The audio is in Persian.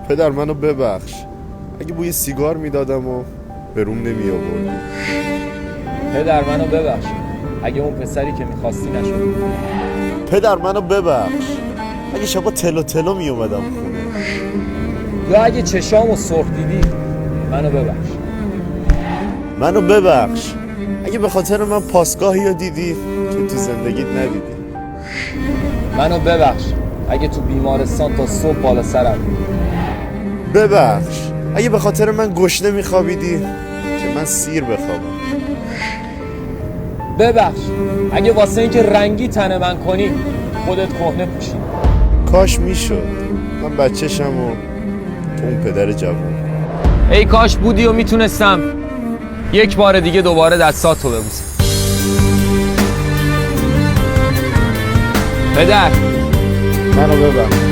پدر منو ببخش، اگه بوی سیگار میدادم و به روم نمی آوردی. پدر منو ببخش اگه اون پسری که میخواستی نشد. پدر منو ببخش اگه شبا تلو تلو می اومدم خونه. یا اگه چشامو سرخ دیدی منو ببخش. منو ببخش اگه به خاطر من پاسگاهی رو دیدی که تو زندگیت ندیدی. منو ببخش اگه تو بیمارستان تا صبح بالا سرم بودی. ببخش اگه به خاطر من گشنه میخوابیدی که من سیر بخوابم. ببخش اگه واسه اینکه رنگی تن من کنی خودت کهنه پوشی. کاش میشد من بچه‌شم و تو اون پدر جوون. ای کاش بودی و میتونستم یک بار دیگه دوباره دستاتو ببوسم. پدر منو ببخش.